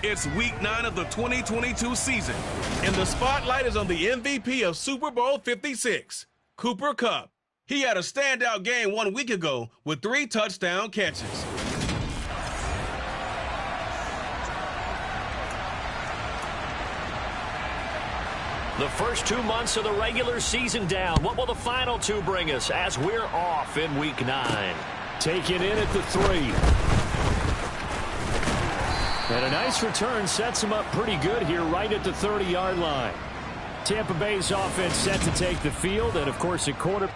It's Week 9 of the 2022 season, and the spotlight is on the MVP of Super Bowl 56, Cooper Kupp. He had a standout game 1 week ago with 3 touchdown catches. The first 2 months of the regular season down. What will the final 2 bring us as we're off in Week 9? Taken in at the 3. And a nice return sets him up pretty good here right at the 30-yard line. Tampa Bay's offense set to take the field, and, of course, at quarterback.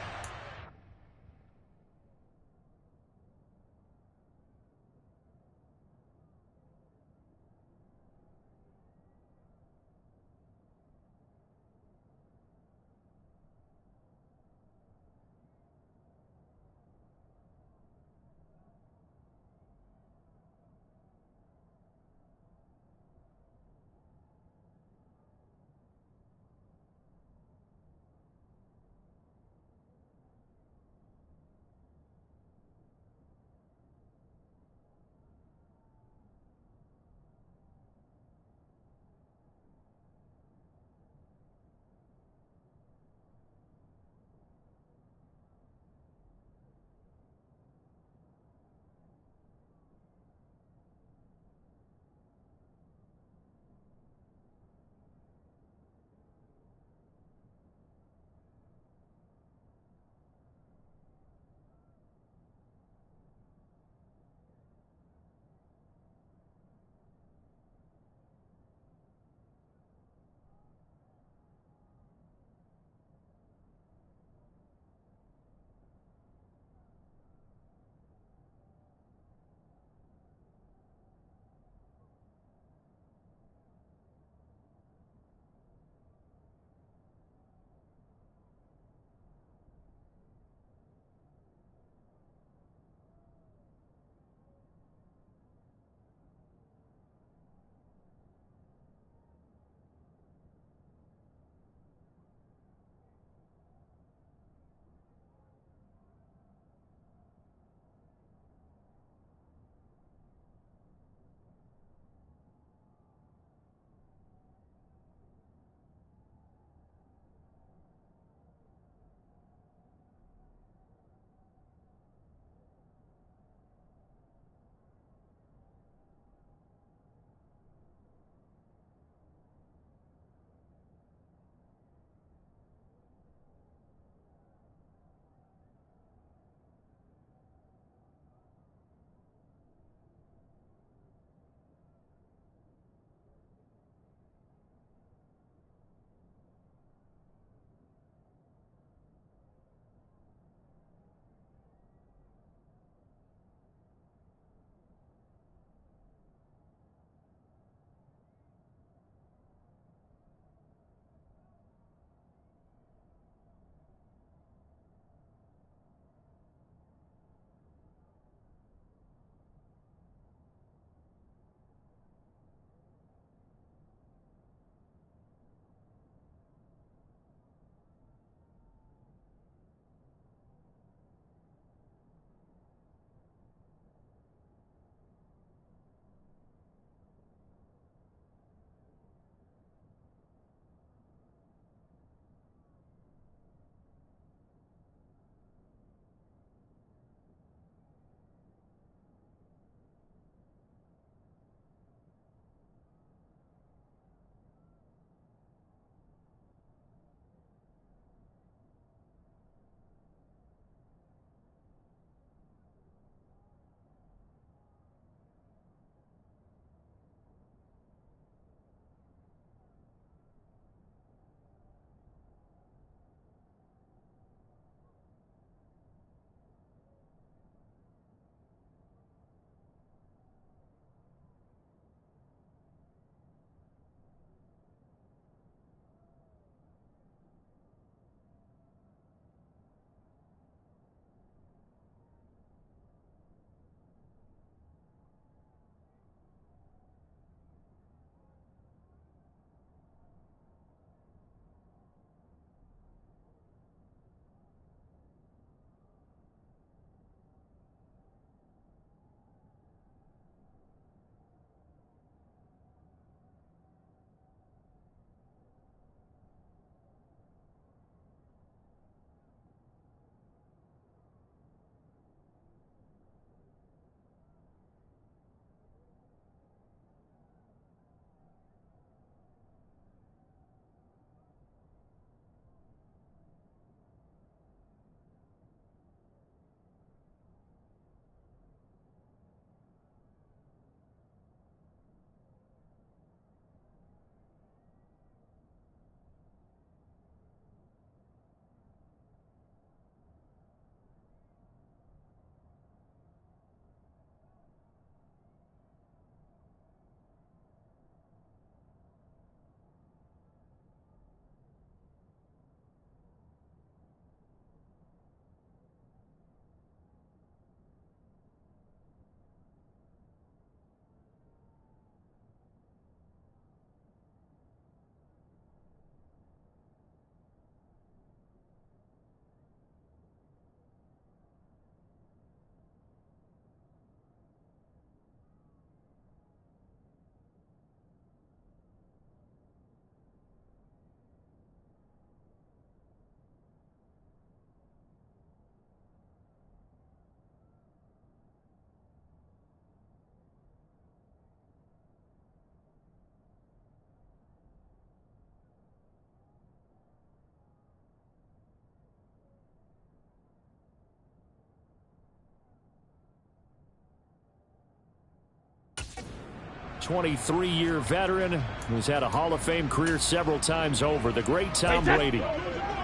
23-year veteran who's had a Hall of Fame career several times over, the great Tom Brady.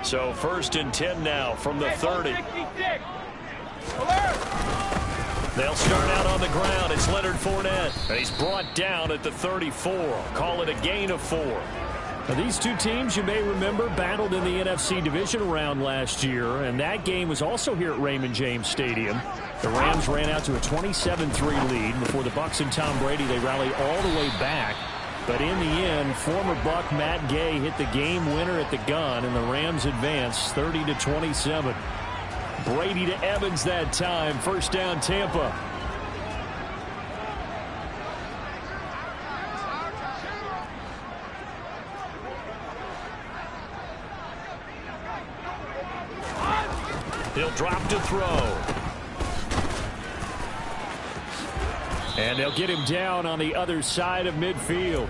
So 1st and 10 now from the 30. They'll start out on the ground. It's Leonard Fournette. And he's brought down at the 34. Call it a gain of 4. Now, these two teams, you may remember, battled in the NFC divisional round last year, and that game was also here at Raymond James Stadium. The Rams ran out to a 27-3 lead. Before the Bucs and Tom Brady, they rallied all the way back. But in the end, former Buck Matt Gay hit the game winner at the gun, and the Rams advanced 30-27. Brady to Evans that time. First down, Tampa. He'll drop to throw. And they'll get him down on the other side of midfield.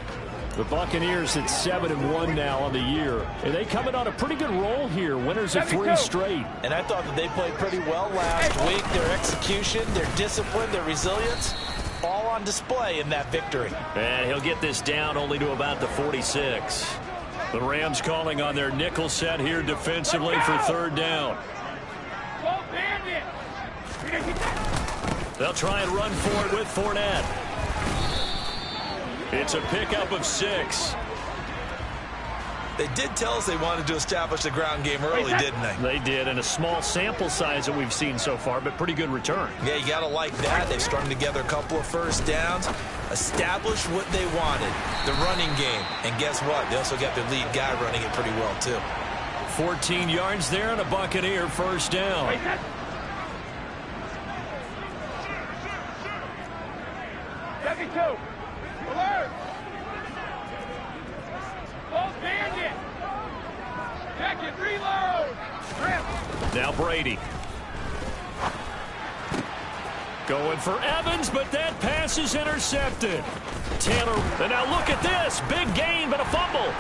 The Buccaneers at 7-1 now on the year. And they coming on a pretty good roll here. Winners of 3 straight. And I thought that they played pretty well last week. Their execution, their discipline, their resilience, all on display in that victory. And he'll get this down only to about the 46. The Rams calling on their nickel set here defensively for 3rd down. They'll try and run for it with Fournette. It's a pickup of 6. They did tell us they wanted to establish the ground game early, didn't they? They did, and a small sample size that we've seen so far, but pretty good return. Yeah, you got to like that. They've strung together a couple of first downs, established what they wanted, the running game. And guess what? They also got their lead guy running it pretty well, too. 14 yards there and a Buccaneer first down. Now Brady. Going for Evans, but that pass is intercepted. Taylor, and now look at this. Big gain, but a fumble.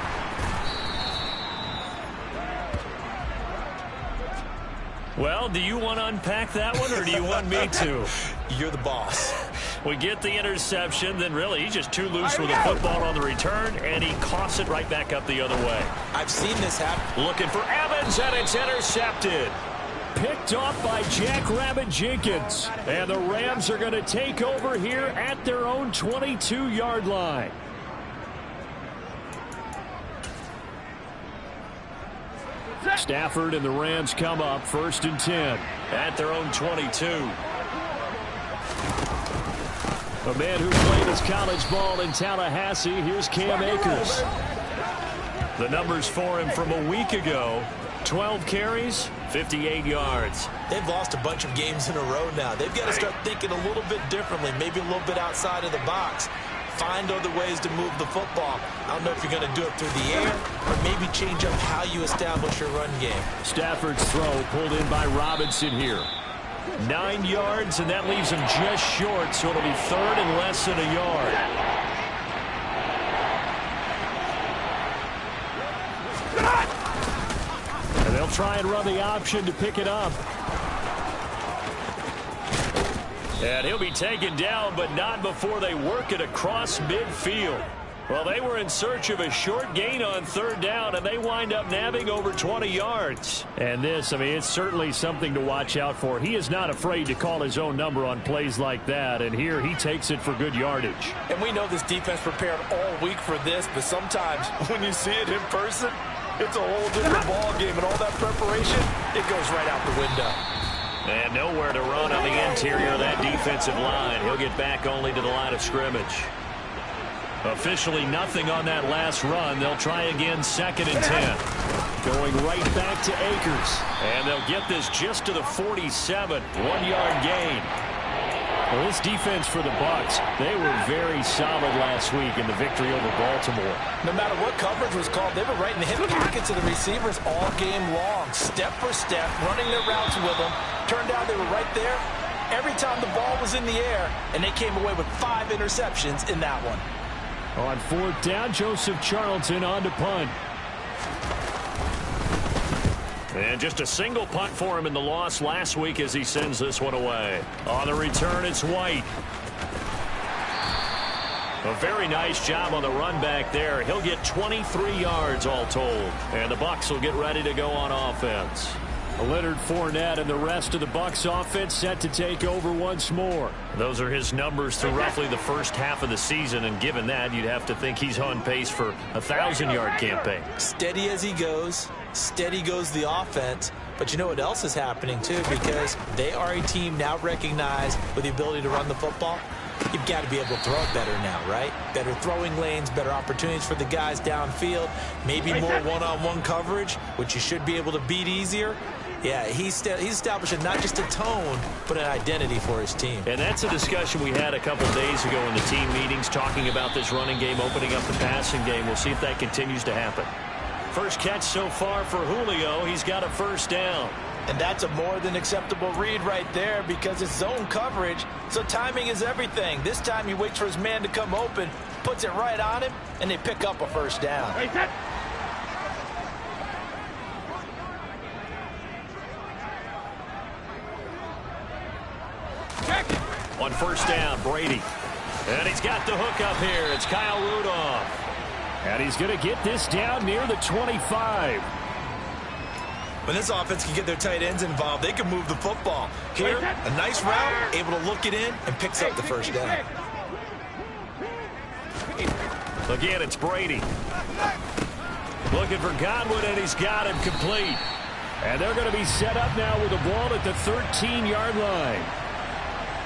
Well, do you want to unpack that one, or do you want me to? You're the boss. We get the interception, then really he's just too loose with the football on the return, and he coughs it right back up the other way. I've seen this happen. Looking for Evans, and it's intercepted. Picked off by Jackrabbit Jenkins. And the Rams are going to take over here at their own 22-yard line. Stafford and the Rams come up 1st and 10. At their own 22. A man who played his college ball in Tallahassee. Here's Cam Akers. The numbers for him from a week ago. 12 carries, 58 yards. They've lost a bunch of games in a row now. They've got to start thinking a little bit differently, maybe a little bit outside of the box. Find other ways to move the football. I don't know if you're going to do it through the air or maybe change up how you establish your run game. Stafford's throw pulled in by Robinson here. 9 yards, and that leaves him just short, so it'll be 3rd and less than a yard. And they'll try and run the option to pick it up. And he'll be taken down, but not before they work it across midfield. Well, they were in search of a short gain on 3rd down, and they wind up nabbing over 20 yards. And this, I mean, it's certainly something to watch out for. He is not afraid to call his own number on plays like that, and here he takes it for good yardage. And we know this defense prepared all week for this, but sometimes when you see it in person, it's a whole different ball game, and all that preparation, it goes right out the window. And nowhere to run on the interior of that defensive line. He'll get back only to the line of scrimmage. Officially nothing on that last run. They'll try again 2nd and 10. Going right back to Akers. And they'll get this just to the 47. 1-yard gain. Well, this defense for the Bucs, they were very solid last week in the victory over Baltimore. No matter what coverage was called, they were right in the hip pockets of the receivers all game long. Step for step, running their routes with them. Turned out they were right there every time the ball was in the air, and they came away with 5 interceptions in that one. On 4th down, Joseph Charlton on to punt. And just a single punt for him in the loss last week as he sends this one away. On the return, it's White. A very nice job on the run back there. He'll get 23 yards all told. And the Bucs will get ready to go on offense. Leonard Fournette and the rest of the Bucs offense set to take over once more. Those are his numbers through roughly the first half of the season, and given that, you'd have to think he's on pace for a 1,000-yard campaign. Steady as he goes, steady goes the offense. But you know what else is happening, too, because they are a team now recognized with the ability to run the football. You've got to be able to throw it better now, right? Better throwing lanes, better opportunities for the guys downfield, maybe more one-on-one coverage, which you should be able to beat easier. Yeah, he's establishing not just a tone, but an identity for his team. And that's a discussion we had a couple days ago in the team meetings, talking about this running game, opening up the passing game. We'll see if that continues to happen. First catch so far for Julio. He's got a first down. And that's a more than acceptable read right there because it's zone coverage, so timing is everything. This time he waits for his man to come open, puts it right on him, and they pick up a first down. On first down, Brady. And he's got the hook up here. It's Kyle Rudolph. And he's going to get this down near the 25. When this offense can get their tight ends involved, they can move the football. Here, a nice route, able to look it in, and picks up the first down. Again, it's Brady. Looking for Godwin, and he's got him complete. And they're going to be set up now with the ball at the 13-yard line.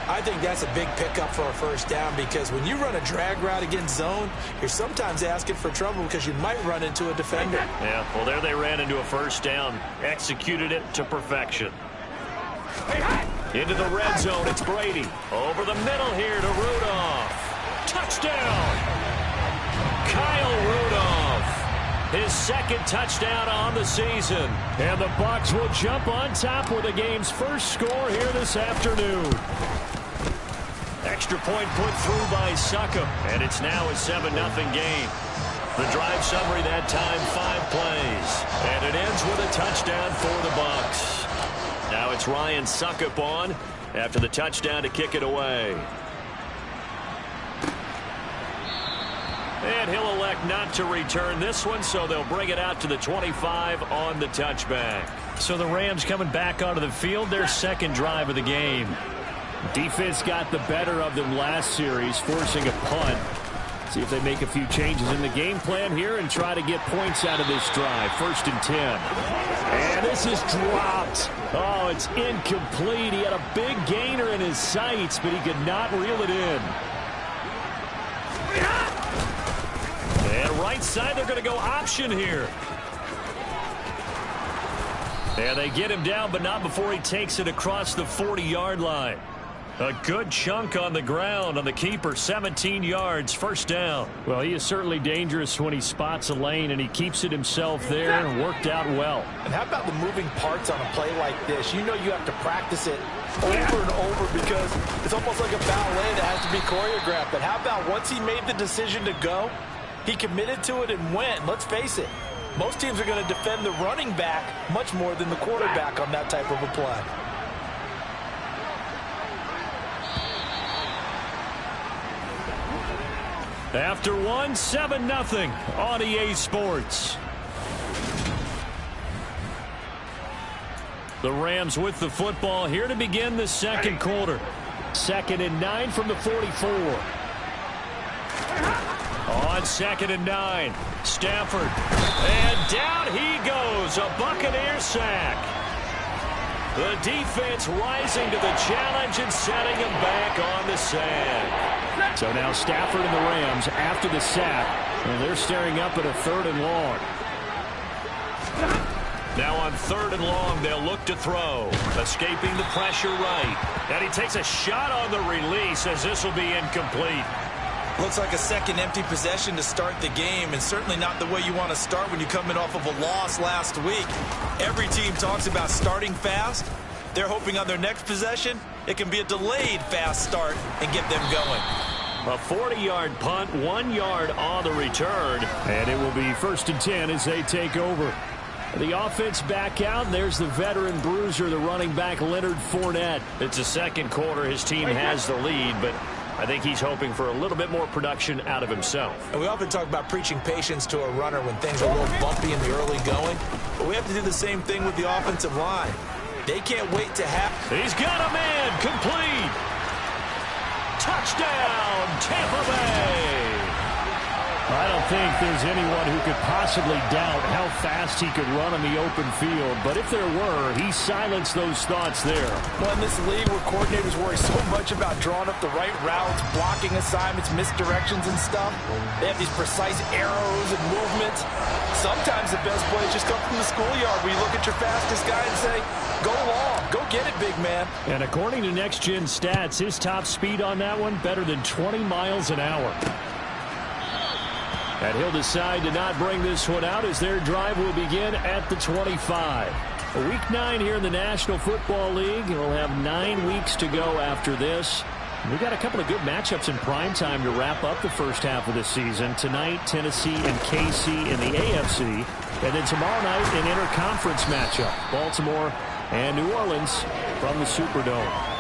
I think that's a big pickup for a first down because when you run a drag route against zone, you're sometimes asking for trouble because you might run into a defender. Yeah, well, there they ran into a first down. Executed it to perfection. Into the red zone, it's Brady. Over the middle here to Rudolph. Touchdown! Kyle Rudolph. His second touchdown on the season. And the Bucs will jump on top with the game's first score here this afternoon. Extra point put through by Succop, and it's now a 7-0 game. The drive summary that time, 5 plays, and it ends with a touchdown for the Bucs. Now it's Ryan Succop on after the touchdown to kick it away. And he'll elect not to return this one, so they'll bring it out to the 25 on the touchback. So the Rams coming back onto the field, their second drive of the game. Defense got the better of them last series, forcing a punt. See if they make a few changes in the game plan here and try to get points out of this drive. 1st and 10. And this is dropped. Oh, it's incomplete. He had a big gainer in his sights, but he could not reel it in. And right side, they're going to go option here. And they get him down, but not before he takes it across the 40-yard line. A good chunk on the ground on the keeper, 17 yards, first down. Well, he is certainly dangerous when he spots a lane, and he keeps it himself there and worked out well. And how about the moving parts on a play like this? You know you have to practice it over and over because it's almost like a ballet that has to be choreographed. But how about once he made the decision to go, he committed to it and went. Let's face it, most teams are going to defend the running back much more than the quarterback on that type of a play. After one, 7-0 on EA Sports. The Rams with the football here to begin the second quarter. 2nd and 9 from the 44. On 2nd and 9, Stafford. And down he goes, a Buccaneer sack. The defense rising to the challenge and setting him back on the sack. So now Stafford and the Rams after the sack, and they're staring up at a 3rd and long. Now on 3rd and long, they'll look to throw. Escaping the pressure right. And he takes a shot on the release as this will be incomplete. Looks like a second empty possession to start the game, and certainly not the way you want to start when you're coming off of a loss last week. Every team talks about starting fast. They're hoping on their next possession, it can be a delayed fast start and get them going. A 40-yard punt, 1 yard on the return. And it will be 1st and 10 as they take over. The offense back out. There's the veteran bruiser, the running back Leonard Fournette. It's the second quarter. His team has the lead, but I think he's hoping for a little bit more production out of himself. And we often talk about preaching patience to a runner when things are a little bumpy in the early going. But we have to do the same thing with the offensive line. They can't wait to have... He's got a man complete. Touchdown, Tampa Bay. I don't think there's anyone who could possibly doubt how fast he could run on the open field. But if there were, he silenced those thoughts there. Well, in this league where coordinators worry so much about drawing up the right routes, blocking assignments, misdirections and stuff, they have these precise arrows and movements. Sometimes the best plays just come from the schoolyard where you look at your fastest guy and say, go long, go get it, big man. And according to Next Gen Stats, his top speed on that one, better than 20 miles an hour. And he'll decide to not bring this one out as their drive will begin at the 25. Week 9 here in the National Football League. We'll have 9 weeks to go after this. We've got a couple of good matchups in prime time to wrap up the first half of the season. Tonight, Tennessee and KC in the AFC. And then tomorrow night, an interconference matchup. Baltimore and New Orleans from the Superdome.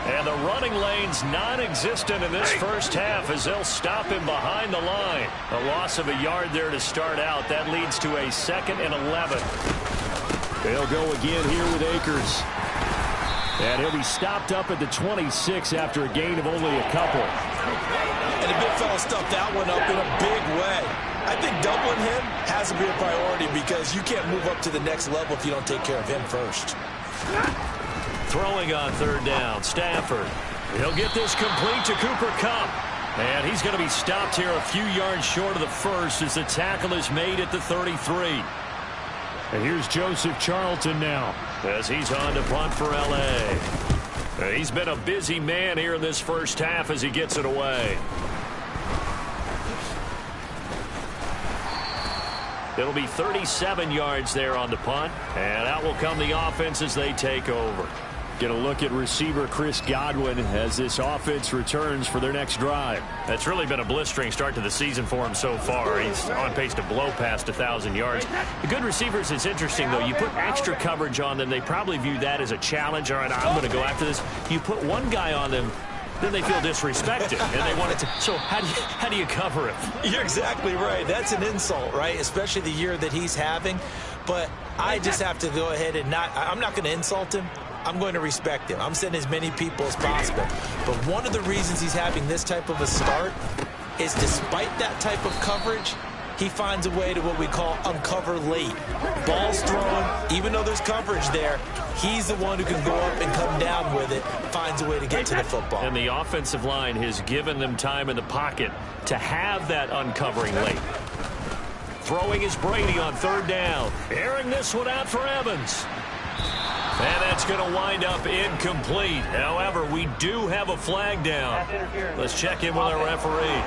And the running lane's non-existent in this first half as they'll stop him behind the line. A loss of a yard there to start out. That leads to a 2nd and 11. They'll go again here with Akers. And he'll be stopped up at the 26 after a gain of only a couple. And the big fella stuffed that one up in a big way. I think doubling him has to be a priority because you can't move up to the next level if you don't take care of him first. Throwing on 3rd down, Stafford. He'll get this complete to Cooper Kupp. And he's going to be stopped here a few yards short of the first as the tackle is made at the 33. And here's Joseph Charlton now as he's on to punt for L.A. He's been a busy man here in this first half as he gets it away. It'll be 37 yards there on the punt. And out will come the offense as they take over. Get a look at receiver Chris Godwin as this offense returns for their next drive. That's really been a blistering start to the season for him so far. He's on pace to blow past 1,000 yards. The good receivers, it's interesting, though. You put extra coverage on them, they probably view that as a challenge. All right, I'm going to go after this. You put one guy on them, then they feel disrespected, and they want it to. So how do you cover it? You're exactly right. That's an insult, right? Especially the year that he's having. But I just have to go ahead and I'm not going to insult him. I'm going to respect him. I'm sending as many people as possible. But one of the reasons he's having this type of a start is despite that type of coverage, he finds a way to what we call uncover late. Ball's thrown, even though there's coverage there, he's the one who can go up and come down with it, finds a way to get to the football. And the offensive line has given them time in the pocket to have that uncovering late. Throwing is Brady on 3rd down. Airing this one out for Evans. And that's going to wind up incomplete. However, we do have a flag down. Let's check in with our referee.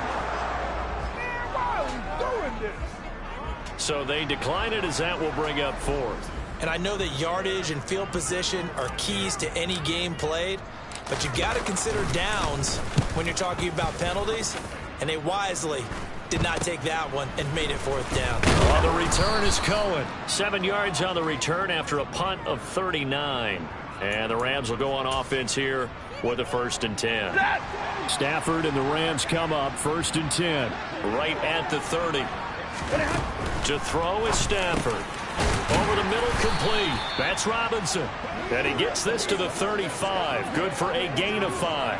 So they decline it as that will bring up 4th. And I know that yardage and field position are keys to any game played, but you got to consider downs when you're talking about penalties, and they wisely did not take that one and made it 4th down. On the return is Cohen. 7 yards on the return after a punt of 39. And the Rams will go on offense here with a 1st and 10. Stafford and the Rams come up 1st and 10. Right at the 30. To throw is Stafford. Over the middle, complete. That's Robinson. And he gets this to the 35. Good for a gain of 5.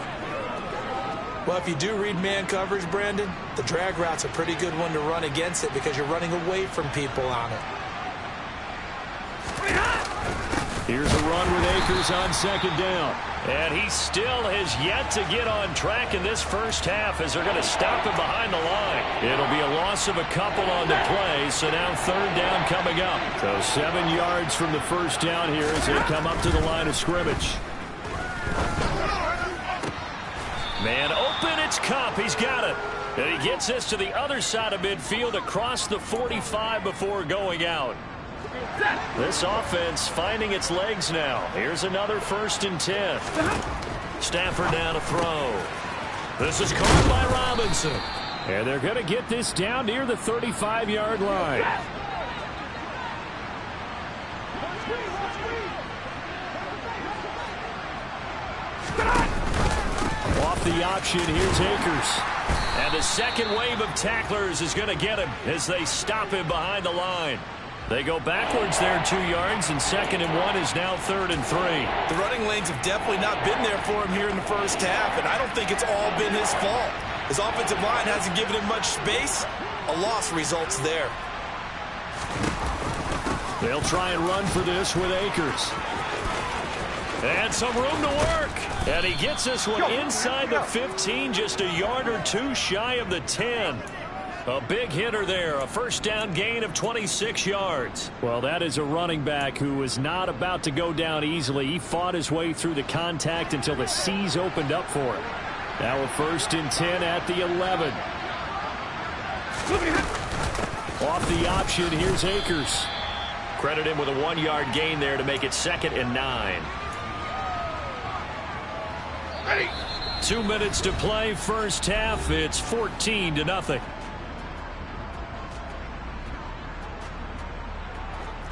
Well, if you do read man coverage, Brandon, the drag route's a pretty good one to run against it because you're running away from people on it. Here's a run with Akers on 2nd down. And he still has yet to get on track in this first half as they're going to stop him behind the line. It'll be a loss of a couple on the play, so now 3rd down coming up. So 7 yards from the first down here as they come up to the line of scrimmage. Man open, it's Kupp. He's got it. And he gets this to the other side of midfield across the 45 before going out. This offense finding its legs now. Here's another 1st and 10. Stafford down to throw. This is caught by Robinson. And they're going to get this down near the 35-yard line. Off the option, here's Akers. And the second wave of tacklers is going to get him as they stop him behind the line. They go backwards there 2 yards, and 2nd and 1 is now 3rd and 3. The running lanes have definitely not been there for him here in the first half, and I don't think it's all been his fault. His offensive line hasn't given him much space. A loss results there. They'll try and run for this with Akers. And some room to work. And he gets this one inside the 15, just a yard or two shy of the 10. A big hitter there, a first down gain of 26 yards. Well, that is a running back who was not about to go down easily. He fought his way through the contact until the seas opened up for him. Now a 1st and 10 at the 11. Off the option, here's Akers. Credit him with a 1-yard gain there to make it 2nd and 9. 2 minutes to play, first half. It's 14-0.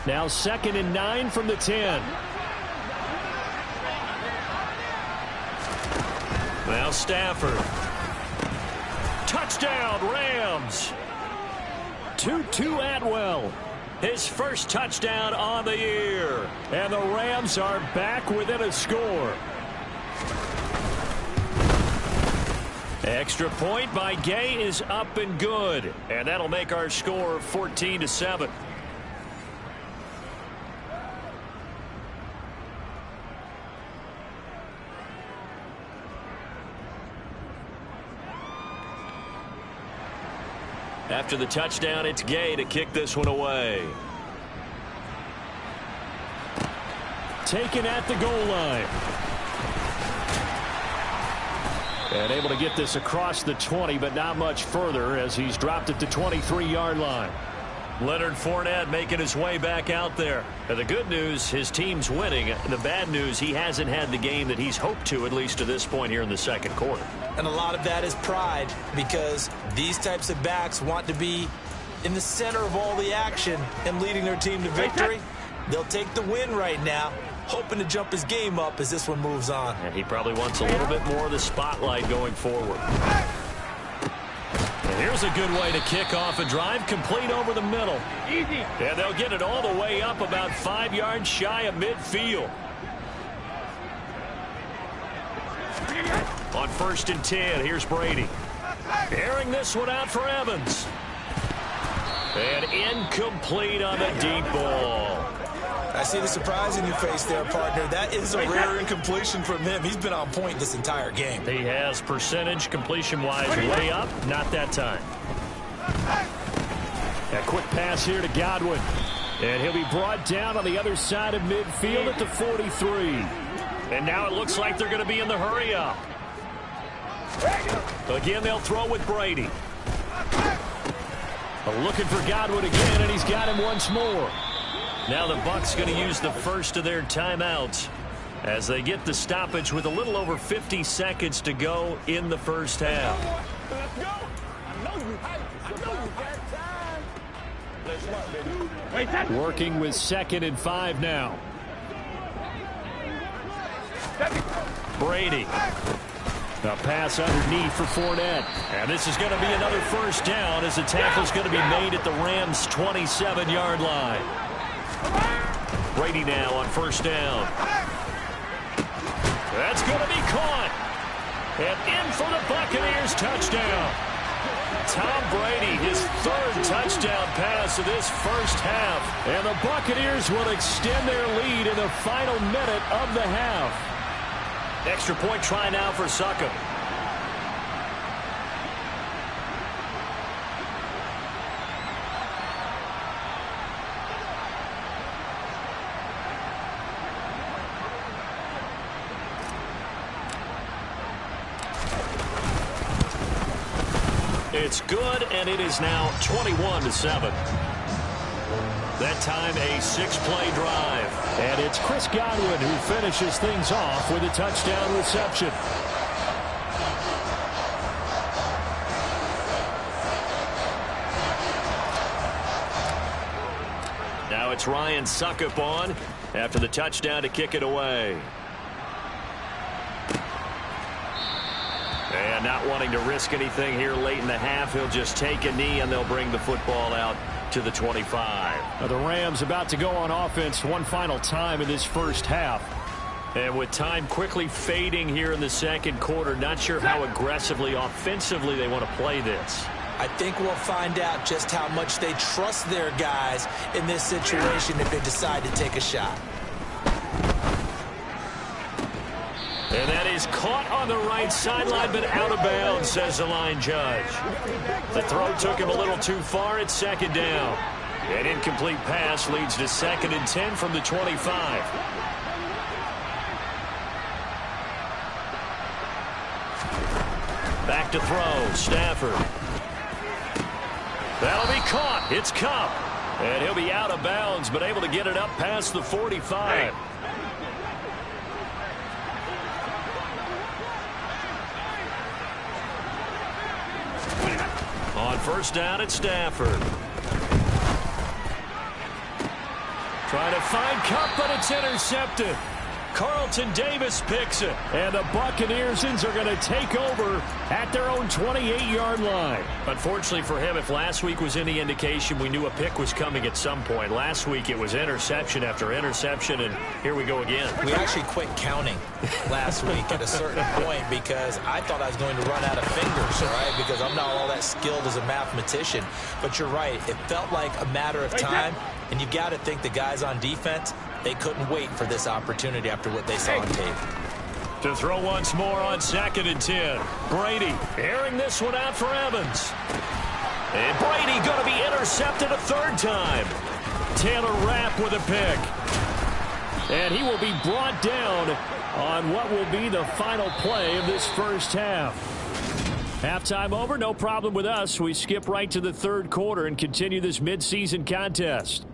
Now 2nd and 9 from the 10. Now Stafford. Touchdown, Rams. Tutu Atwell. His first touchdown on the year. And the Rams are back within a score. Extra point by Gay is up and good. And that'll make our score 14-7. After the touchdown, it's Gay to kick this one away. Taken at the goal line. And able to get this across the 20, but not much further as he's dropped it to 23-yard line. Leonard Fournette making his way back out there. Now, the good news, his team's winning. The bad news, he hasn't had the game that he's hoped to, at least to this point here in the 2nd quarter. And a lot of that is pride, because these types of backs want to be in the center of all the action and leading their team to victory. They'll take the win right now, hoping to jump his game up as this one moves on. And he probably wants a little bit more of the spotlight going forward. And here's a good way to kick off a drive, complete over the middle. Easy. And they'll get it all the way up about 5 yards shy of midfield. On 1st and 10, here's Brady. Airing this one out for Evans. And incomplete on the deep ball. I see the surprise in your face there, partner. That is a rare incompletion from him. He's been on point this entire game. He has percentage completion-wise way up. Not that time. A quick pass here to Godwin. And he'll be brought down on the other side of midfield at the 43. And now it looks like they're going to be in the hurry-up. Again, they'll throw with Brady. Looking for Godwin again, and he's got him once more. Now the Bucs going to use the first of their timeouts as they get the stoppage with a little over 50 seconds to go in the first half. Working with 2nd and 5 now. Brady. A pass underneath for Fournette. And this is going to be another first down as the tackle's going to be made at the Rams' 27-yard line. Brady now on 1st down. That's going to be caught. And in for the Buccaneers touchdown. Tom Brady, his 3rd touchdown pass of this first half. And the Buccaneers will extend their lead in the final minute of the half. Extra point try now for Succop. It's good, and it is now 21-7. That time a 6-play drive. And it's Chris Godwin who finishes things off with a touchdown reception. Now it's Ryan Succop on after the touchdown to kick it away. And not wanting to risk anything here late in the half, he'll just take a knee, and they'll bring the football out to the 25. Now the Rams about to go on offense one final time in this first half. And with time quickly fading here in the second quarter, not sure how aggressively, offensively they want to play this. I think we'll find out just how much they trust their guys in this situation if they decide to take a shot. And that is caught on the right sideline, but out of bounds, says the line judge. The throw took him a little too far. It's second down. An incomplete pass leads to 2nd and 10 from the 25. Back to throw, Stafford. That'll be caught. It's Kupp. And he'll be out of bounds, but able to get it up past the 45. On first down, it's Stafford. Trying to find Kupp, but it's intercepted. Carlton Davis picks it. And the Buccaneers are going to take over at their own 28-yard line. Unfortunately for him, if last week was any indication, we knew a pick was coming at some point. Last week it was interception after interception, and here we go again. We actually quit counting last week at a certain point because I thought I was going to run out of fingers, all right, because I'm not all that skilled as a mathematician. But you're right. It felt like a matter of time, and you got to think the guys on defense, they couldn't wait for this opportunity after what they saw on tape. To throw once more on 2nd and 10. Brady airing this one out for Evans. And Brady going to be intercepted a third time. Taylor Rapp with a pick. And he will be brought down on what will be the final play of this first half. Halftime over, no problem with us. We skip right to the third quarter and continue this midseason contest.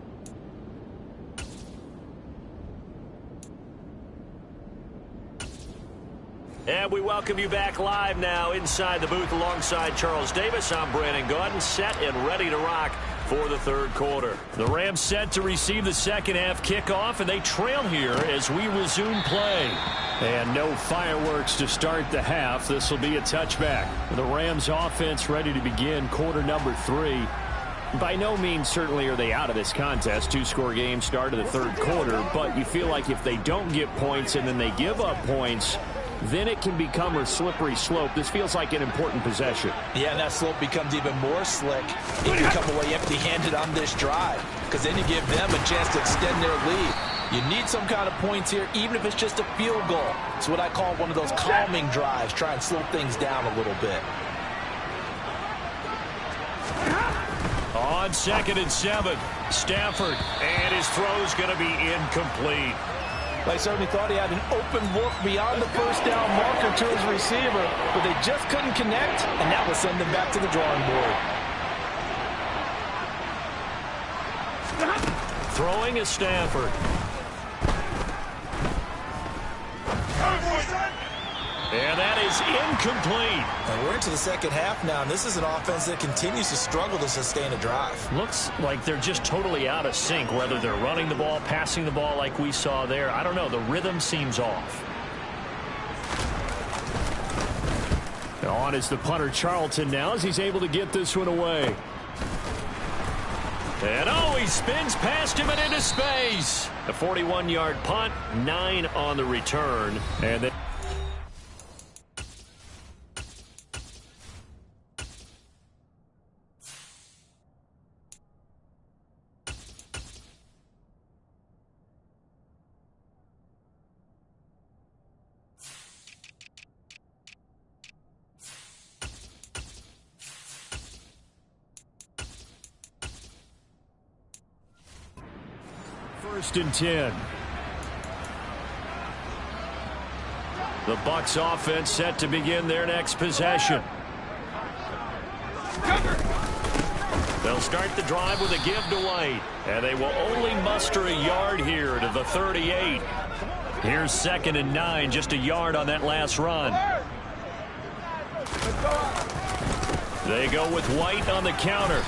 And we welcome you back live now inside the booth alongside Charles Davis. I'm Brandon Gaudin, set and ready to rock for the third quarter. The Rams set to receive the second half kickoff, and they trail here as we resume play. And no fireworks to start the half. This will be a touchback. The Rams offense ready to begin quarter number 3. By no means certainly are they out of this contest. 2-score game start of the third quarter, but you feel like if they don't get points and then they give up points, then it can become a slippery slope. This feels like an important possession. Yeah, and that slope becomes even more slick if you come away empty-handed on this drive, because then you give them a chance to extend their lead. You need some kind of points here, even if it's just a field goal. It's what I call one of those calming drives. Try and slow things down a little bit. On 2nd and 7, Stafford, and his throw's going to be incomplete. I certainly thought he had an open look beyond the first down marker to his receiver, but they just couldn't connect, and that will send them back to the drawing board. Throwing is Stafford. And that is incomplete. And we're into the second half now, and this is an offense that continues to struggle to sustain a drive. Looks like they're just totally out of sync, whether they're running the ball, passing the ball like we saw there. I don't know. The rhythm seems off. On is the punter Charlton now as he's able to get this one away. And oh, he spins past him and into space. A 41-yard punt, 9 on the return. And then First and 10. the Bucs offense set to begin their next possession. They'll start the drive with a give to White, and they will only muster a yard here to the 38. Here's 2nd and 9, just a yard on that last run. They go with White on the counter.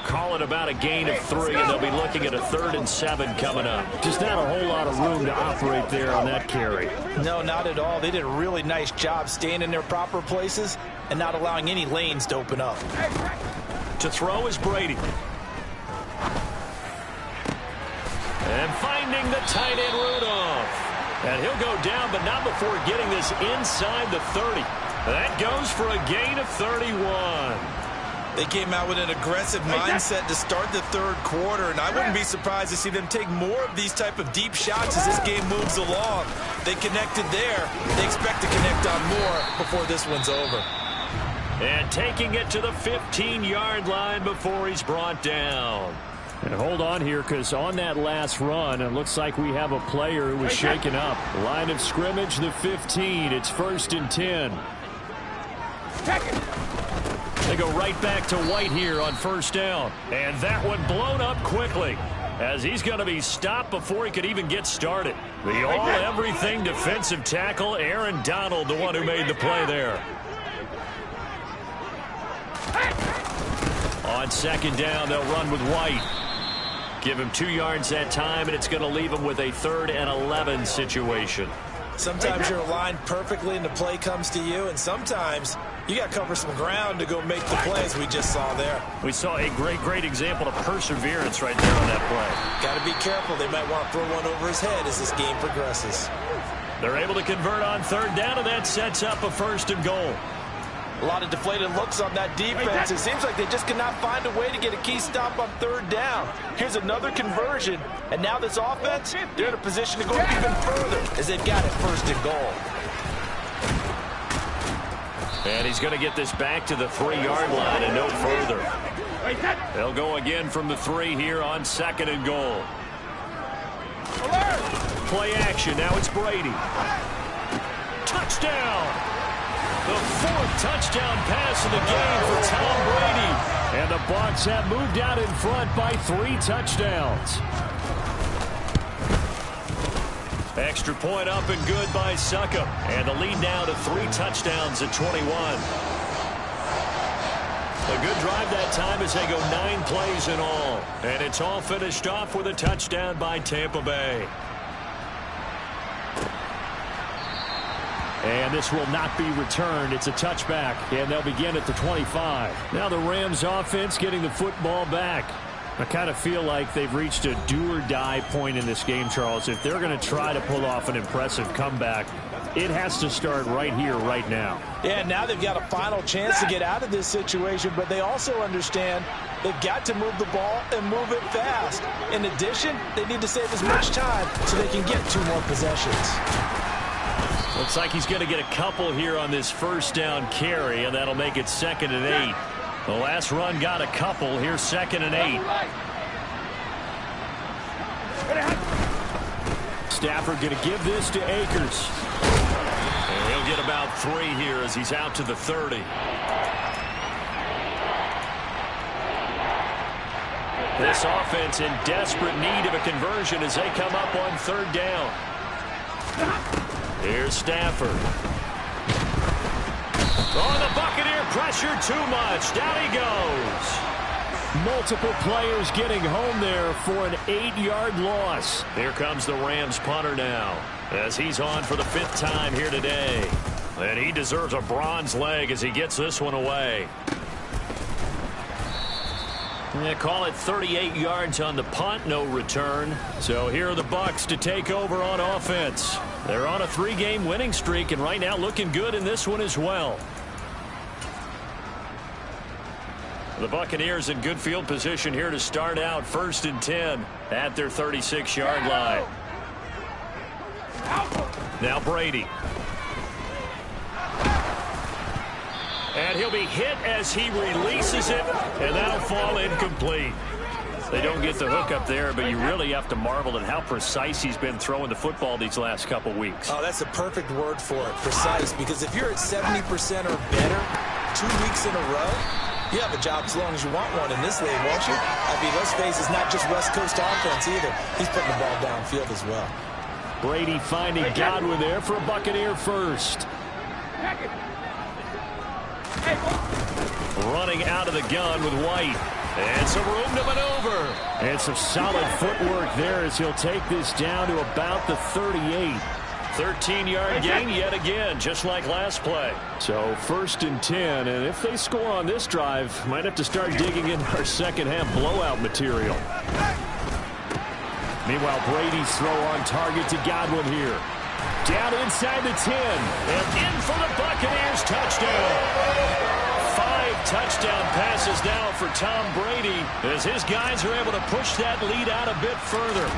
call it about a gain of 3, and they'll be looking at a 3rd and 7 coming up. Just not a whole lot of room to operate there on that carry. No, not at all. They did a really nice job staying in their proper places and not allowing any lanes to open up. To throw is Brady. And finding the tight end Rudolph. And he'll go down, but not before getting this inside the 30. That goes for a gain of 31. They came out with an aggressive mindset to start the third quarter, and I wouldn't be surprised to see them take more of these type of deep shots as this game moves along. They connected there. They expect to connect on more before this one's over. And taking it to the 15-yard line before he's brought down. And hold on here, because on that last run, it looks like we have a player who was shaken up. Line of scrimmage, the 15. It's 1st and 10. They go right back to White here on 1st down. And that one blown up quickly, as he's going to be stopped before he could even get started. The all-everything defensive tackle, Aaron Donald, the one who made the play there. On 2nd down, they'll run with White. Give him 2 yards that time, and it's going to leave him with a 3rd and 11 situation. Sometimes you're aligned perfectly and the play comes to you, and sometimes you got to cover some ground to go make the plays we just saw there. We saw a great example of perseverance right there on that play. Got to be careful. They might want to throw one over his head as this game progresses. They're able to convert on 3rd down, and that sets up a 1st and goal. A lot of deflated looks on that defense. It seems like they just cannot find a way to get a key stop on 3rd down. Here's another conversion, and now this offense, they're in a position to go even further as they've got it 1st and goal. And he's going to get this back to the 3-yard line and no further. They'll go again from the 3 here on 2nd and goal. Play action. Now it's Brady. Touchdown! The 4th touchdown pass of the game for Tom Brady. And the Bucs have moved out in front by 3 touchdowns. Extra point up and good by Succop. And the lead now to 3 touchdowns at 21. A good drive that time as they go 9 plays in all. And it's all finished off with a touchdown by Tampa Bay. And this will not be returned. It's a touchback, and they'll begin at the 25. Now the Rams offense getting the football back. I kind of feel like they've reached a do-or-die point in this game, Charles. If they're going to try to pull off an impressive comeback, it has to start right here, right now. Yeah, now they've got a final chance to get out of this situation, but they also understand they've got to move the ball and move it fast. In addition, they need to save as much time so they can get 2 more possessions. Looks like he's going to get a couple here on this 1st down carry, and that'll make it 2nd and 8. The last run got a couple. Here's 2nd and 8. Stafford going to give this to Akers. And he'll get about 3 here as he's out to the 30. This offense in desperate need of a conversion as they come up on 3rd down. Here's Stafford. Oh, the Buccaneer pressure too much. Down he goes. Multiple players getting home there for an 8-yard loss. Here comes the Rams punter now as he's on for the 5th time here today. And he deserves a bronze leg as he gets this one away. They call it 38 yards on the punt, no return. So here are the Bucs to take over on offense. They're on a 3-game winning streak, and right now looking good in this one as well. The Buccaneers in good field position here to start out 1st and 10 at their 36-yard line. Now Brady. And he'll be hit as he releases it, and that'll fall incomplete. They don't get the hook up there, but you really have to marvel at how precise he's been throwing the football these last couple weeks. Oh, that's a perfect word for it, precise, because if you're at 70% or better 2 weeks in a row, you have a job as long as you want one in this league, won't you? I mean, let's face it, it's not just West Coast offense either. He's putting the ball downfield as well. Brady finding Godwin there for a Buccaneer first. Running out of the gun with White. And some room to maneuver. And some solid footwork there as he'll take this down to about the 38. 13-yard gain yet again, just like last play. So 1st and 10, and if they score on this drive, might have to start digging in our second-half blowout material. Meanwhile, Brady's throw on target to Godwin here. Down inside the 10. And in for the Buccaneers touchdown. 5 touchdown passes now for Tom Brady as his guys are able to push that lead out a bit further.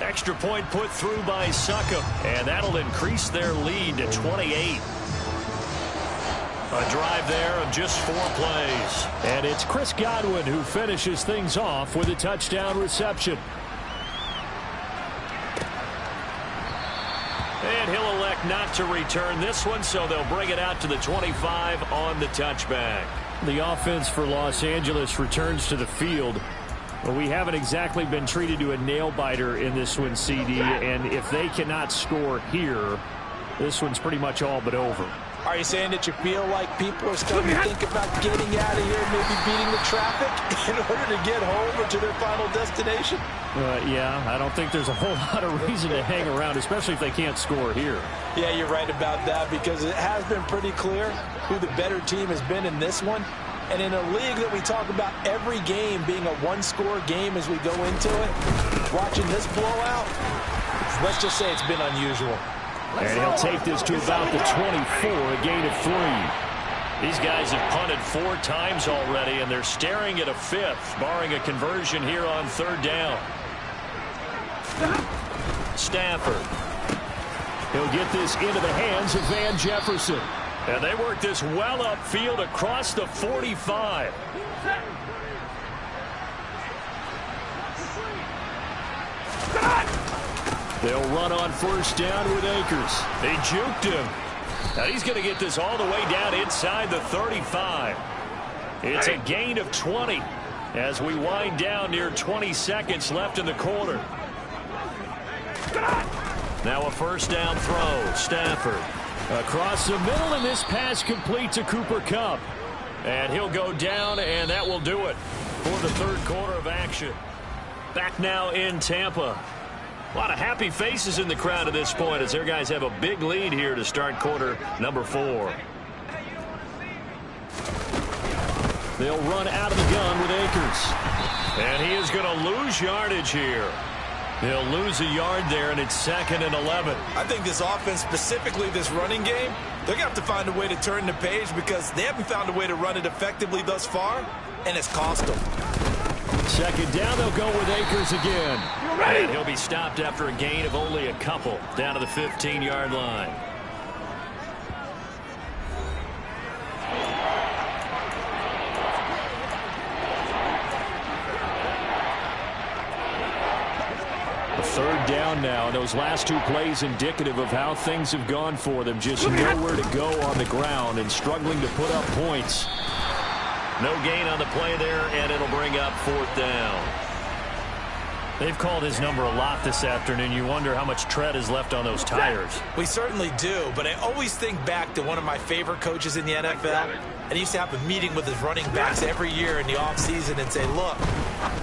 Extra point put through by Succop, and that'll increase their lead to 28. A drive there of just 4 plays. And it's Chris Godwin who finishes things off with a touchdown reception. And he'll elect not to return this one, so they'll bring it out to the 25 on the touchback. The offense for Los Angeles returns to the field. Well, we haven't exactly been treated to a nail-biter in this one, CD, and if they cannot score here, this one's pretty much all but over. Are you saying that you feel like people are starting to think about getting out of here, maybe beating the traffic in order to get home or to their final destination? Yeah, I don't think there's a whole lot of reason to hang around, especially if they can't score here. Yeah, you're right about that because it has been pretty clear who the better team has been in this one. And in a league that we talk about every game being a one-score game as we go into it, watching this blowout, let's just say it's been unusual. And he'll take this to about the 24, a gain of 3. These guys have punted 4 times already, and they're staring at a 5th, barring a conversion here on 3rd down. Stafford. He'll get this into the hands of Van Jefferson. And they work this well upfield across the 45. They'll run on 1st down with Akers. They juked him. Now he's going to get this all the way down inside the 35. It's a gain of 20 as we wind down near 20 seconds left in the quarter. Now a 1st down throw. Stafford. Across the middle, and this pass complete to Cooper Kupp. And he'll go down, and that will do it for the 3rd quarter of action. Back now in Tampa. A lot of happy faces in the crowd at this point as their guys have a big lead here to start quarter number 4. They'll run out of the gun with Akers. And he is going to lose yardage here. They'll lose a yard there, and it's 2nd and 11. I think this offense, specifically this running game, they're going to have to find a way to turn the page because they haven't found a way to run it effectively thus far, and it's cost them. 2nd down, they'll go with Akers again. And he'll be stopped after a gain of only a couple down to the 15-yard line. Third down now, and those last 2 plays indicative of how things have gone for them. Just nowhere to go on the ground and struggling to put up points. No gain on the play there, and it'll bring up 4th down. They've called his number a lot this afternoon. You wonder how much tread is left on those tires. We certainly do, but I always think back to one of my favorite coaches in the NFL. And he used to have a meeting with his running backs every year in the offseason and say, look,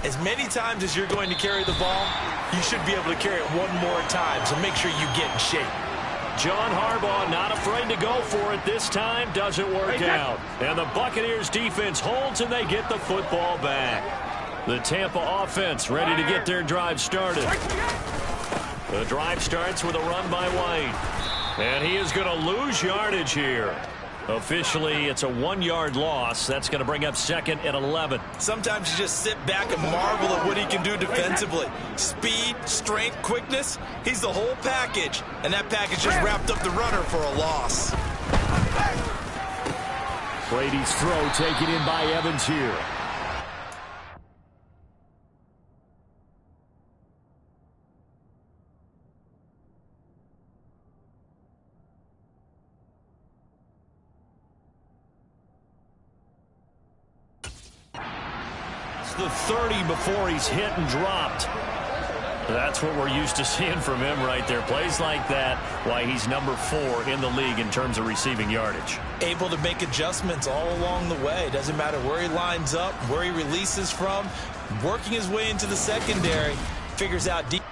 as many times as you're going to carry the ball, you should be able to carry it one more time, so make sure you get in shape. John Harbaugh not afraid to go for it this time. Doesn't work out. And the Buccaneers defense holds, and they get the football back. The Tampa offense ready to get their drive started. The drive starts with a run by White. And he is going to lose yardage here. Officially, it's a 1-yard loss. That's going to bring up 2nd and 11. Sometimes you just sit back and marvel at what he can do defensively. Speed, strength, quickness. He's the whole package. And that package just wrapped up the runner for a loss. Brady's throw taken in by Evans here. The 30 before he's hit and dropped. That's what we're used to seeing from him right there. Plays like that, why he's number 4 in the league in terms of receiving yardage. Able to make adjustments all along the way. Doesn't matter where he lines up, where he releases from. Working his way into the secondary, figures out deep.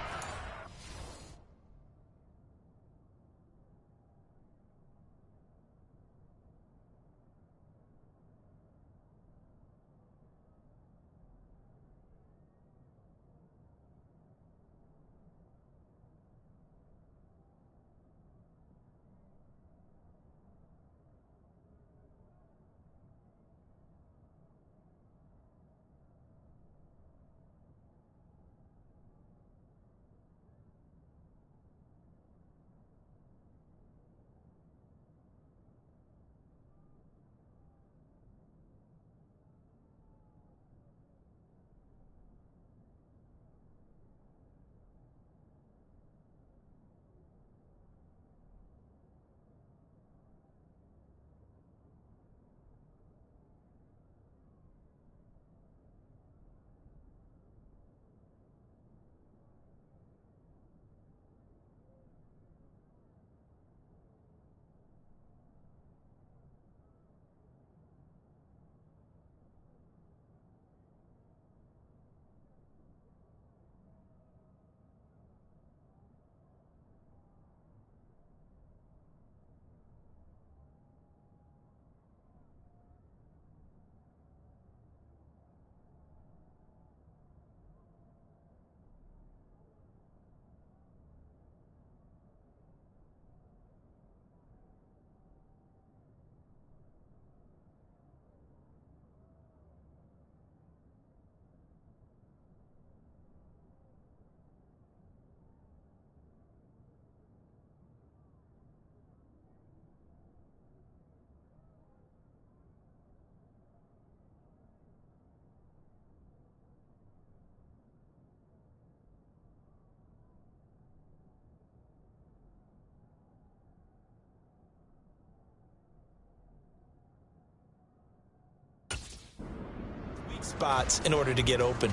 spots in order to get open.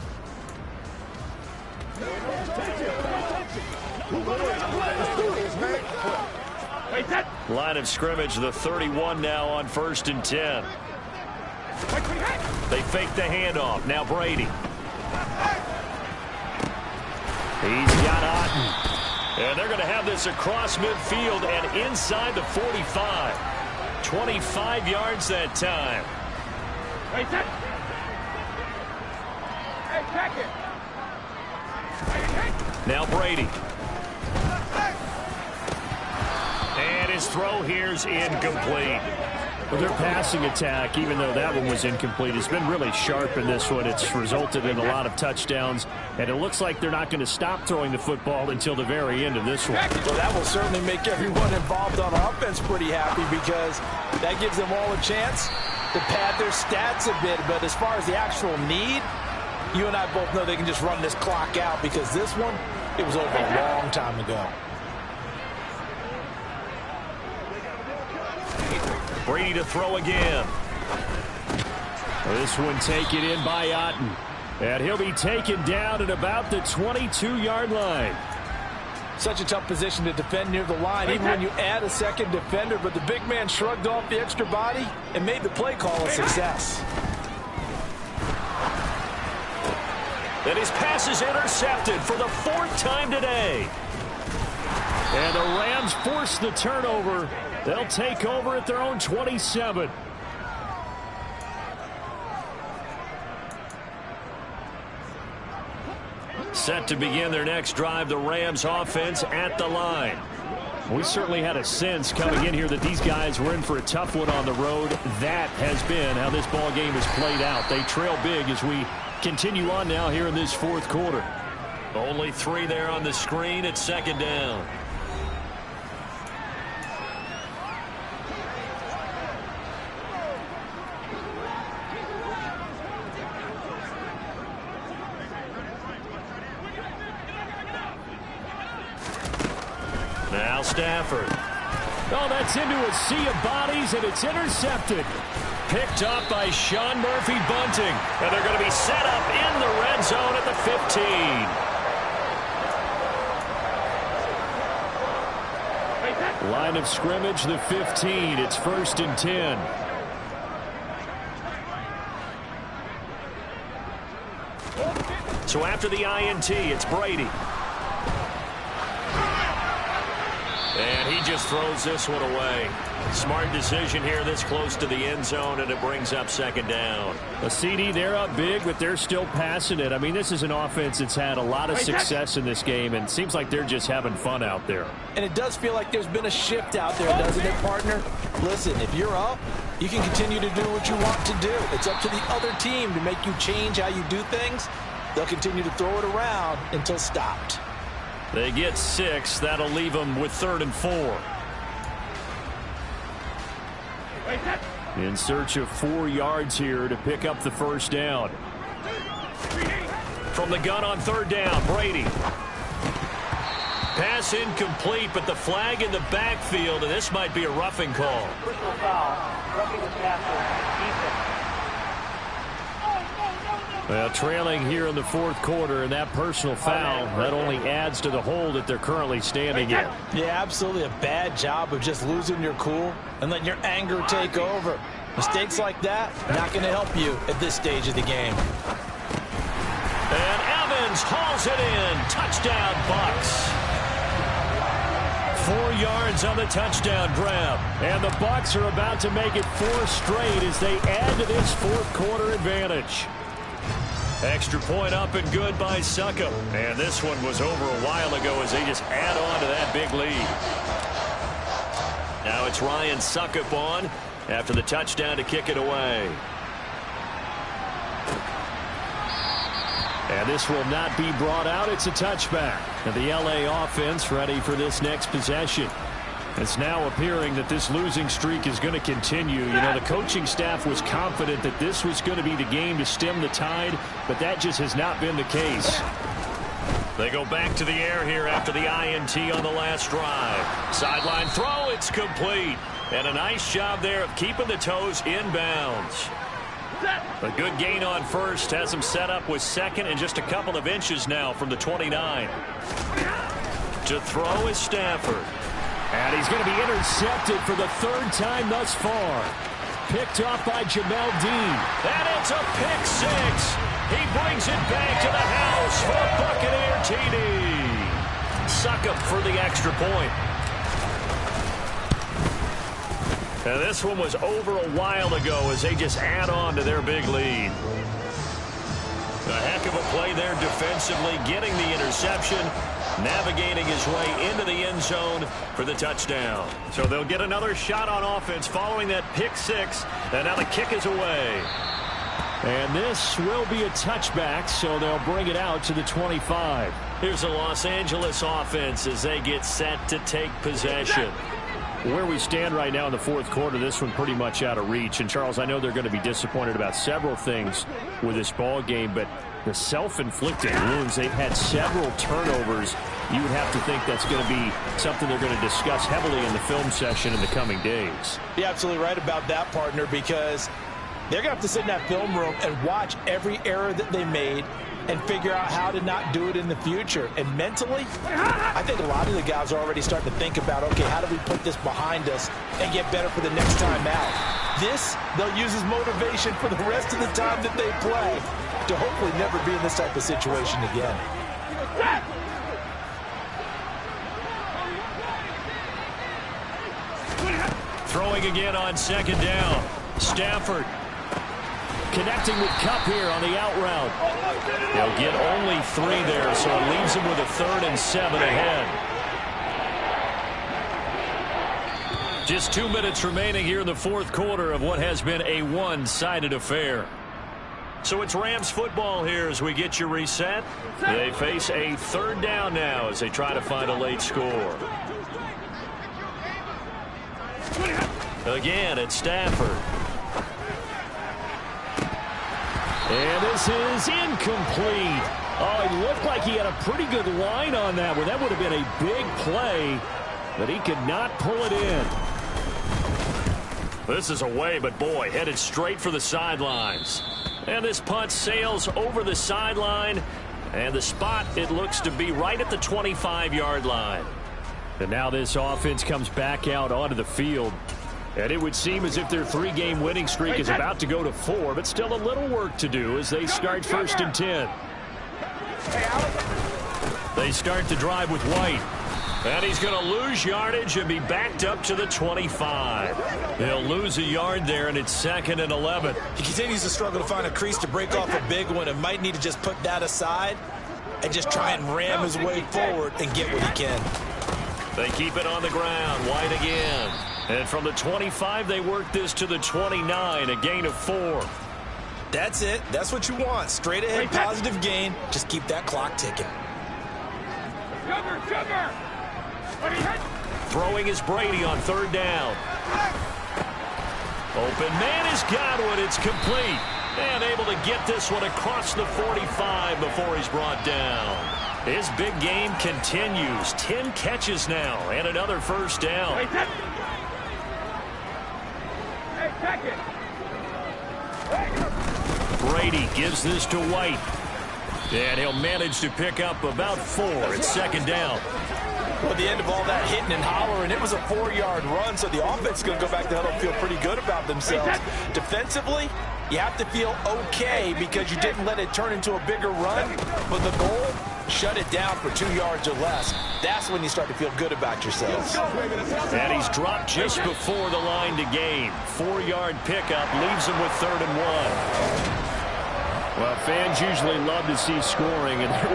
Line of scrimmage, the 31 now on 1st and 10. They fake the handoff. Now Brady. He's got Otten. And they're going to have this across midfield and inside the 45. 25 yards that time. Now Brady. And his throw here's incomplete. Well, their passing attack, even though that one was incomplete, has been really sharp in this one. It's resulted in a lot of touchdowns, and it looks like they're not going to stop throwing the football until the very end of this one. Well, that will certainly make everyone involved on offense pretty happy, because that gives them all a chance to pad their stats a bit. But as far as the actual need, you and I both know they can just run this clock out, because this one, it was over a long time ago. Brady to throw again. This one taken in by Otten. And he'll be taken down at about the 22-yard line. Such a tough position to defend near the line, even when you add a second defender. But the big man shrugged off the extra body and made the play call a success. And his pass is intercepted for the 4th time today. And the Rams force the turnover. They'll take over at their own 27. Set to begin their next drive, the Rams offense at the line. We certainly had a sense coming in here that these guys were in for a tough one on the road. That has been how this ball game has played out. They trail big as we continue on now here in this 4th quarter. Only 3 there on the screen at 2nd down. Now Stafford. Oh, that's into a sea of bodies, and it's intercepted. Picked up by Sean Murphy-Bunting. And they're going to be set up in the red zone at the 15. Line of scrimmage, the 15. It's 1st and 10. So after the INT, it's Brady. And he just throws this one away. Smart decision here this close to the end zone, and it brings up 2nd down. A CD, they're up big, but they're still passing it. I mean, this is an offense that's had a lot of success in this game, and it seems like they're just having fun out there. And it does feel like there's been a shift out there, doesn't it, partner? Listen, if you're up, you can continue to do what you want to do. It's up to the other team to make you change how you do things. They'll continue to throw it around until stopped. They get 6. That'll leave them with 3rd and 4. In search of 4 yards here to pick up the 1st down. From the gun on 3rd down, Brady. Pass incomplete, but the flag in the backfield, and this might be a roughing call. Personal foul, roughing the passer, Well, trailing here in the 4th quarter, and that personal foul, that only adds to the hole that they're currently standing in. Yeah, absolutely a bad job of just losing your cool and letting your anger take over. Mistakes like that, not going to help you at this stage of the game. And Evans hauls it in. Touchdown, Bucks. 4 yards on the touchdown grab. And the Bucks are about to make it 4 straight as they add to this 4th quarter advantage. Extra point up and good by Succop. And this one was over a while ago as they just add on to that big lead. Now it's Ryan Succop on after the touchdown to kick it away. And this will not be brought out. It's a touchback. And the LA offense ready for this next possession. It's now appearing that this losing streak is going to continue. You know, the coaching staff was confident that this was going to be the game to stem the tide, but that just has not been the case. They go back to the air here after the INT on the last drive. Sideline throw, it's complete. And a nice job there of keeping the toes inbounds. A good gain on 1st has him set up with 2nd and just a couple of inches now from the 29. To throw is Stafford. And he's going to be intercepted for the 3rd time thus far. Picked off by Jamel Dean. And it's a pick 6. He brings it back to the house for a Buccaneer TD. Succop for the extra point. And this one was over a while ago as they just add on to their big lead. A heck of a play there defensively, getting the interception, navigating his way into the end zone for the touchdown. So they'll get another shot on offense following that pick 6, and now the kick is away. And this will be a touchback, so they'll bring it out to the 25. Here's the Los Angeles offense as they get set to take possession. Where we stand right now in the 4th quarter, this one pretty much out of reach. And, Charles, I know they're going to be disappointed about several things with this ball game, but the self-inflicted wounds, they've had several turnovers. You would have to think that's going to be something they're going to discuss heavily in the film session in the coming days. You're absolutely right about that, partner, because they're going to have to sit in that film room and watch every error that they made and figure out how to not do it in the future. And mentally, I think a lot of the guys are already starting to think about, okay, how do we put this behind us and get better for the next time out? This, they'll use as motivation for the rest of the time that they play to hopefully never be in this type of situation again. Throwing again on 2nd down. Stafford connecting with Kupp here on the out route. They'll get only 3 there, so it leaves them with a 3rd and 7 ahead. Just 2 minutes remaining here in the 4th quarter of what has been a one-sided affair. So it's Rams football here as we get you reset. They face a 3rd down now as they try to find a late score. Again, it's Stafford. And this is incomplete. Oh, it looked like he had a pretty good line on that one. That would have been a big play, but he could not pull it in. This is away, but boy, headed straight for the sidelines. And this punt sails over the sideline, and the spot, it looks to be right at the 25-yard line. And now this offense comes back out onto the field. And it would seem as if their 3-game winning streak is about to go to 4, but still a little work to do as they start 1st and 10. They start the drive with White. And he's going to lose yardage and be backed up to the 25. They'll lose a yard there, and it's 2nd and 11. He continues to struggle to find a crease to break off a big one and might need to just put that aside and just try and ram his way forward and get what he can. They keep it on the ground. White again. And from the 25, they work this to the 29, a gain of 4. That's it. That's what you want. Straight ahead, positive gain. Just keep that clock ticking. Throwing is Brady on 3rd down. Open man has got one. It's complete. And able to get this one across the 45 before he's brought down. His big game continues. 10 catches now and another 1st down. Brady gives this to White. And he'll manage to pick up about 4 at 2nd down. Well, at the end of all that hitting and hollering, it was a 4-yard run, so the offense is going to go back to huddle and feel pretty good about themselves. Defensively, you have to feel okay because you didn't let it turn into a bigger run, but the goal, shut it down for 2 yards or less. That's when you start to feel good about yourselves. And he's dropped just before the line to gain. 4-yard pickup leaves him with 3rd and 1. Well, fans usually love to see scoring, and there